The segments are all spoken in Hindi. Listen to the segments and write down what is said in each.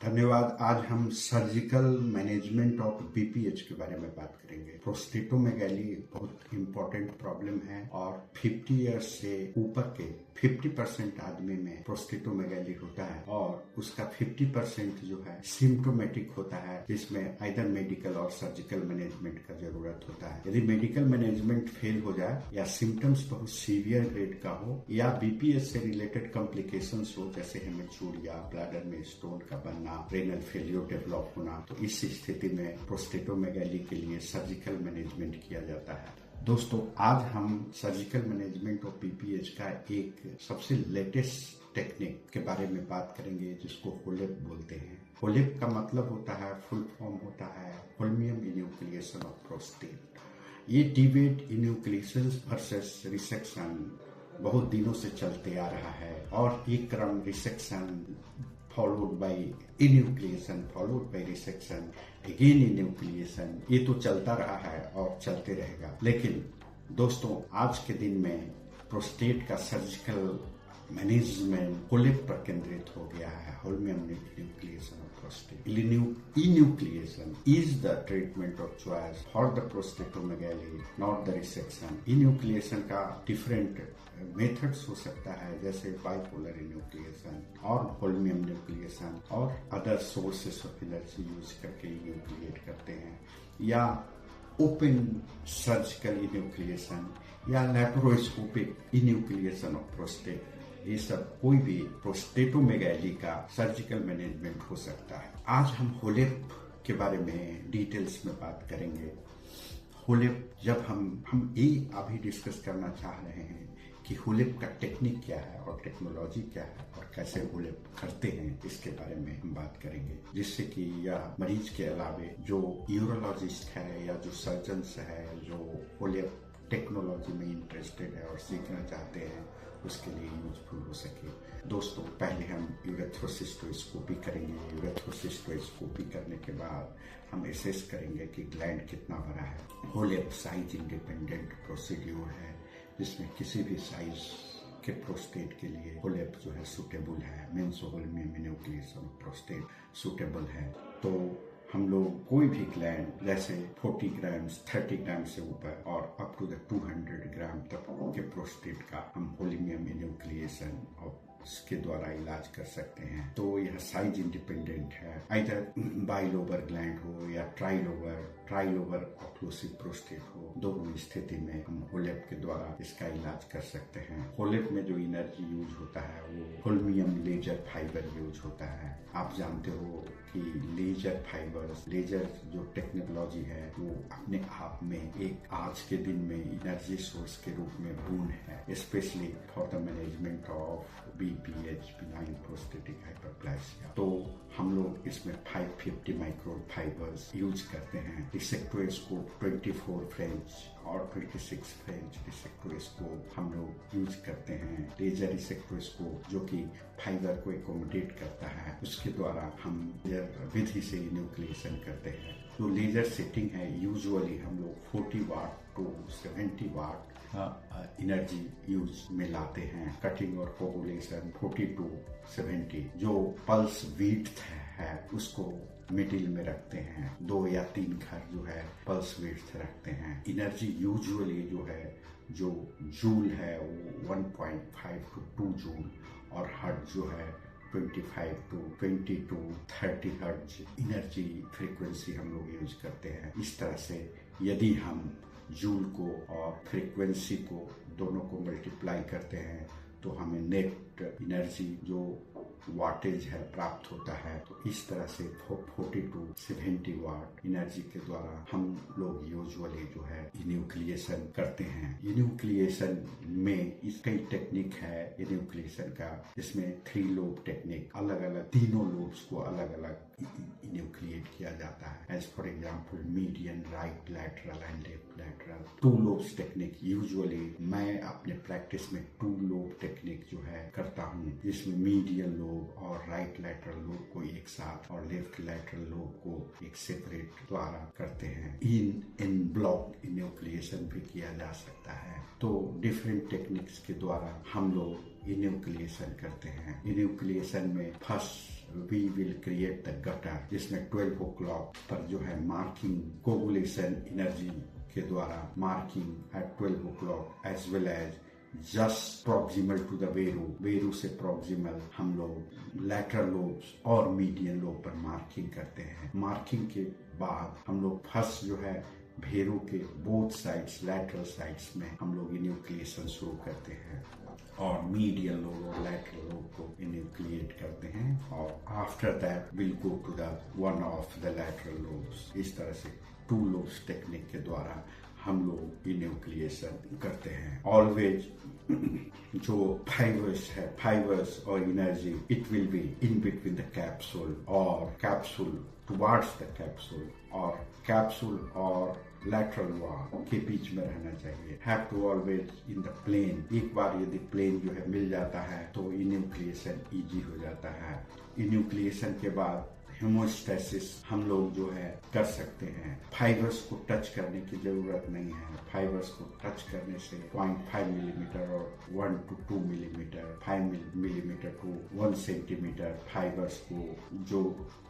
धन्यवाद। आज हम सर्जिकल मैनेजमेंट ऑफ बीपीएच के बारे में बात करेंगे। प्रोस्टेटोमेगाली बहुत इंपॉर्टेंट प्रॉब्लम है और 50 इयर्स से ऊपर के 50% आदमी में प्रोस्टेटोमेगाली होता है और उसका 50% जो है सिम्टोमेटिक होता है, जिसमें आइदर मेडिकल और सर्जिकल मैनेजमेंट का जरूरत होता है। यदि मेडिकल मैनेजमेंट फेल हो जाए या सिम्टम्स बहुत सीवियर ग्रेड का हो या बीपीएच से रिलेटेड कॉम्प्लिकेशंस हो, जैसे हेमेचूरिया, ब्लैडर में स्टोन का बनना, रेनल फेलियर डेवलप होना, तो इस स्थिति में प्रोस्टेटोमेगाली के लिए सर्जिकल मैनेजमेंट किया जाता है। दोस्तों, आज हम सर्जिकल मैनेजमेंट ऑफ बीपीएच का एक सबसे लेटेस्ट टेक्निक के बारे में बात करेंगे, जिसको होलेप बोलते हैं। होलेप का मतलब होता है, फुल फॉर्म होता है होल्मियम इन्यूक्लिएशन ऑफ प्रोस्टेट। ये डिबेट इन्यूक्लिएशन वर्सेस रिसेक्शन बहुत दिनों से चलते आ रहा है और ये क्रम resection followed by enucleation followed by resection again enucleation, ये तो चलता रहा है और चलते रहेगा। लेकिन दोस्तों, आज के दिन में प्रोस्टेट का सर्जिकल मैनेजमेंट होलेप पर केंद्रित हो गया है। Holmium enucleation of prostate. Enucleation is the treatment of choice for the prostatomegaly, not the resection. Enucleation का डिफरेंट मेथड्स हो सकता है, जैसे बाइपोलर इन्यूक्लिएशन और होल्मियम इन्यूक्लिएशन और other sources of energy use करके इन्यूक्लिएट करते हैं, या ओपन सर्जिकल इन्यूक्लिएशन या लैप्रोस्कोपिक इन्यूक्लिएशन ऑफ प्रोस्टेट। ये सब कोई भी प्रोस्टेटोमेगाली का सर्जिकल मैनेजमेंट हो सकता है। आज हम होलेप के बारे में डिटेल्स में बात करेंगे। होलेप, जब हम ये अभी डिस्कस करना चाह रहे हैं कि होलेप का टेक्निक क्या है और टेक्नोलॉजी क्या है और कैसे होलेप करते हैं, इसके बारे में हम बात करेंगे, जिससे कि यह मरीज के अलावे जो यूरोलॉजिस्ट है या जो सर्जन्स है, जो होलेप टेक्नोलॉजी में इंटरेस्टेड है और सीखना चाहते हैं, उसके लिए यूजफुल हो सके। दोस्तों, पहले हम यूरेथ्रोसिस्टोस्कोपी करेंगे। यूरेथ्रोसिस्टोस्कोपी करने के बाद हम एसेस करेंगे कि ग्लैंड कितना बड़ा है। होलेप साइज इंडिपेंडेंट प्रोसीड्यूर है, जिसमें किसी भी साइज के प्रोस्टेट के लिए होलेप जो है सुटेबल है। Means holmium enucleation of prostate suitable है। तो हम लोग कोई भी ग्लैंड, जैसे 40 ग्राम 30 ग्राम से ऊपर और अप टू द 200 ग्राम तक के प्रोस्टेट का हम होल्मियम इन्यूक्लिएशन और इसके द्वारा इलाज कर सकते हैं। तो यह साइज इंडिपेंडेंट है। आइदर बाइलोबर ग्लैंड हो या ट्राइलोबर ऑक्लूसिव प्रोस्टेट हो, दोनों स्थिति में हम होलेप के द्वारा इसका इलाज कर सकते हैं। होलेप में जो एनर्जी यूज होता है वो होल्मियम लेजर फाइबर यूज होता है। आप जानते हो कि लेजर फाइबर्स, लेजर जो टेक्नोलॉजी है, वो अपने आप में एक आज के दिन में एनर्जी सोर्स के रूप में बून है, specially for the management of BPH, benign prostatic hyperplasia. तो हम लोग इसमें 550 माइक्रोन फाइबर्स यूज करते हैं। रिसेक्टोस्कोप 24 फ्रेंच और 26 फ्रेंच रिसेक्टोस्कोप हम लोग यूज करते हैं। लेजर रिसेक्टोस्कोप जो कि फाइबर को एकोमोडेट करता है, उसके द्वारा हम विधि से न्यूक्लिएशन करते हैं। तो लेजर सेटिंग है, यूजुअली हम लोग 40 वाट टू 70 वाट एनर्जी यूज में लाते हैं। कटिंग और कोगुलेशन 40 टू 70। जो पल्स विड्थ है उसको मिडिल में रखते हैं। 2 या 3 घर जो है पल्स विड्थ रखते हैं। एनर्जी यूजुअली जो है, जो जूल है वो 1.5 टू 2 जूल और हर्ट्ज जो है 25 to 20 to 30 hertz energy frequency हम लोग यूज करते हैं। इस तरह से यदि हम जूल को और फ्रीक्वेंसी को दोनों को मल्टीप्लाई करते हैं तो हमें नेट एनर्जी जो वाटेज है प्राप्त होता है। तो इस तरह से 40 टू 70 वाट एनर्जी के द्वारा हम लोग यूजुअली जो है इन्यूक्लिएशन करते हैं। इन्यूक्लिएशन में इस कई टेक्निक है इन्यूक्लिएशन का, जिसमें 3 लोब टेक्निक, अलग अलग तीनों लोब्स को अलग अलग इन्यूक्लिएट किया जाता है। As for example median, right lateral and left lateral. 2 lobes technique usually मैं अपने प्रैक्टिस में 2 लोब टेक्निक जो है करता हूँ, जिसमें मीडियन लोब और राइट लैटरल लोब को एक साथ और लेफ्ट लैटरल लोब को एक सेपरेट द्वारा करते हैं। इन ब्लॉक इन्यूक्लिएशन भी किया जा सकता है। तो डिफरेंट टेक्निक्स के द्वारा हम लोग इन्यूक्लिएशन करते हैं। इन्यूक्लिएशन में first we will create the gutter, जिसमें 12 o'clock पर जो है marking coagulation energy के द्वारा marking at 12 o'clock as well as just proximal to the वेरू से proximal हम लोग lateral lobes और median lobe पर marking करते हैं। marking के बाद हम लोग फर्स्ट जो है भेरू के बोथ साइड्स लैटरल साइड्स में हम लोग इन्यूक्लिएशन शुरू करते हैं और मीडियल लोब और लैटरल लोब को इन्यूक्लिएट करते हैं और after that will go to the one of the lateral lobes. इस तरह से 2 लोब्स टेक्निक के द्वारा हम लोग इन्यूक्लिएशन करते हैं। ऑलवेज जो फाइबर्स और energy it will be in between the capsule और कैप्सूल टुवार्ड्स द कैप्सूल और लैटरल वॉल के बीच में रहना चाहिए। Have to always in the plane. एक बार यदि प्लेन जो है मिल जाता है तो इन्यूक्लिएशन इजी हो जाता है। इन्यूक्लिएशन के बाद हेमोस्टेसिस हम लोग जो है कर सकते हैं। फाइबर्स को टच करने की जरूरत नहीं है। फाइबर्स को टच करने से 0.5 मिलीमीटर और 1 to 2 millimetre 5 millimetre to 1 centimetre fibres को जो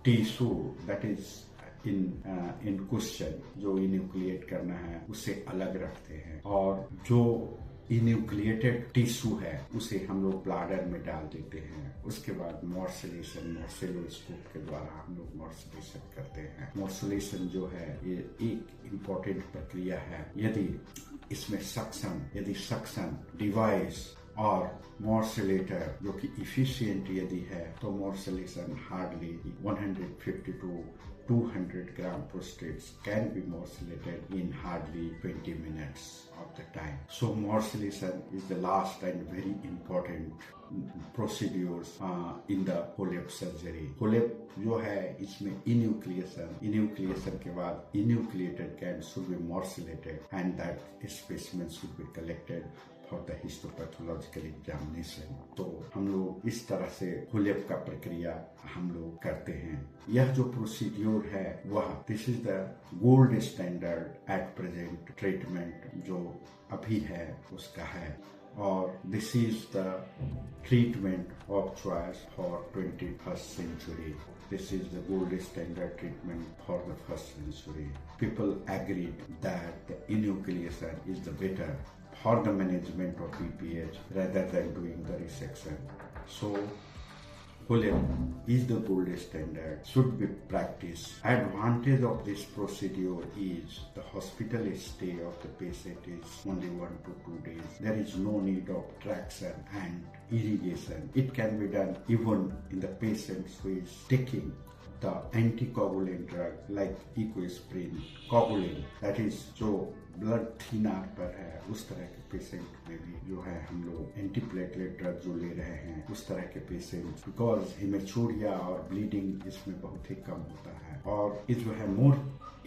tissue that is in question जो इन्यूक्लिएट करना है उससे अलग रखते हैं और जो इन्यूक्लिएटेड टिश्यू है उसे हम लोग ब्लैडर में डाल देते हैं। उसके बाद मोर्सेलोस्कोप के द्वारा हम लोग मोर्सेलेशन करते हैं। मोर्सेलेशन जो है ये एक इम्पोर्टेंट प्रक्रिया है। यदि इसमें सक्शन डिवाइस और मोर्सेलेटर जो कि इफिशिएंट यदि है तो मोर्सेलेशन hardly 150 to 200 gram prostates can be morcellated in hardly 20 minutes of the time. So morcellation is the last and very important procedures in the HoLEP surgery. HoLEP जो है इसमें इन्यूक्लिएशन के बाद इन्यूक्लिएटेड can should be morcellated and that specimen should be collected for the histopathological examination. तो हम लोग इस तरह से HoLEP का प्रक्रिया हम लोग करते हैं। यह जो प्रोसीड्यूर है वह this is the gold standard at present treatment जो अभी है उसका है और this is the treatment of choice for 21st century. This is the gold standard treatment for the first century. People agreed that the enucleation is the better for the management of BPH rather than doing the resection. So HoLEP is the gold standard, should be practiced. Advantage of this procedure is the hospital stay of the patient is only 1 to 2 days. There is no need of traction and irrigation. It can be done even in the patient who is taking the anticoagulant drug like Ecosprin, coagulant, that is जो ब्लड थिनर पर है उस तरह के पेशेंट में भी जो है हम लोग एंटीप्लेटलेट ड्रग जो ले रहे हैं उस तरह के पेशेंट बिकॉज हेमेचूरिया और ब्लीडिंग इसमें बहुत ही कम होता है और ये जो है मोर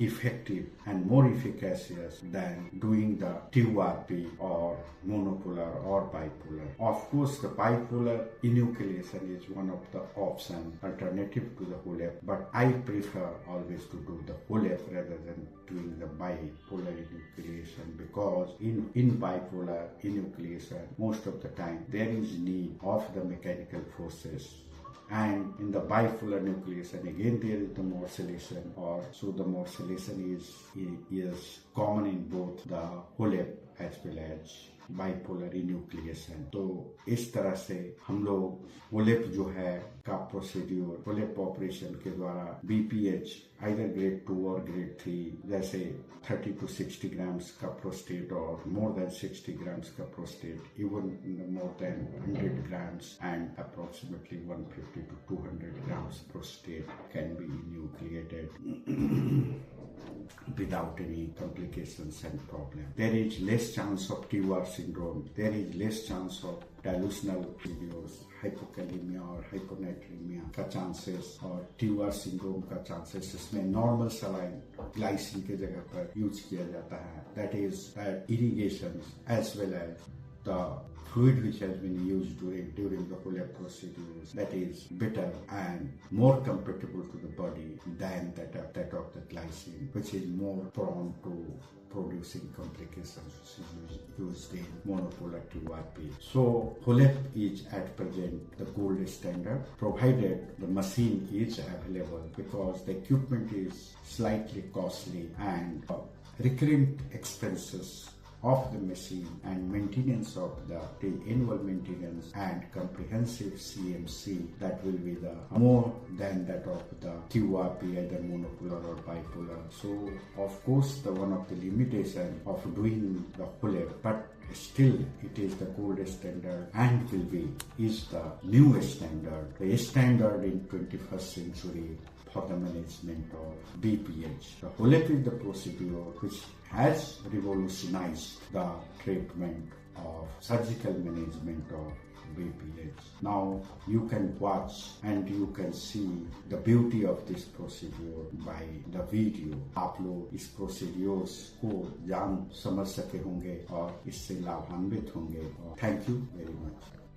effective and more efficacious than doing the TURP or monopolar or bipolar. Of course, the bipolar enucleation is one of the option alternative to the HoLEP, but I prefer always to do the HoLEP rather than doing the bipolar enucleation because in bipolar enucleation most of the time there is need of the mechanical forces. And in the bipolar nucleation again there is the morcellation or so the morcellation is common in both the HoLEP as well as bipolar enucleation. तो इस तरह से हम लोग HoLEP जो है का प्रोसीड्यूर HoLEP ऑपरेशन के द्वारा BPH आइदर ग्रेड 2 और ग्रेड 3 जैसे 30 to 60 ग्राम्स का प्रोस्टेट और मोर देन 60 ग्राम्स का prostate even more than 100 grams and approximately 150 to 200 grams prostate can be enucleated without any complications and problem. There is less chance of TUR syndrome. There is less chance of dilutional failures, hypokalemia और hyponatremia का chances और TUR syndrome का chances इसमें normal saline glycine के जगह पर यूज किया जाता है. That is irrigation as well as the fluid which has been used during the HoLEP procedures that is better and more compatible to the body than that of the glycine. machine, which is more prone to producing complications, which is used in monopolar TURP. So HULEP is at present the gold standard, provided the machine is available, because the equipment is slightly costly and recurrent expenses of the machine and maintenance of the annual maintenance and comprehensive CMC, that will be the more than that of the TURP, either monopolar or bipolar. So of course the one of the limitation of doing the HULEP, but still it is the gold standard and will be is the new standard, the standard in 21st century for the management of BPH. The HULEP is the procedure which has revolutionized the treatment of surgical management of BPH. Now you can watch and you can see the beauty of this procedure by the video. आप लोग इस procedures को जान समझ सके होंगे और इससे लाभान्वित होंगे। Thank you very much.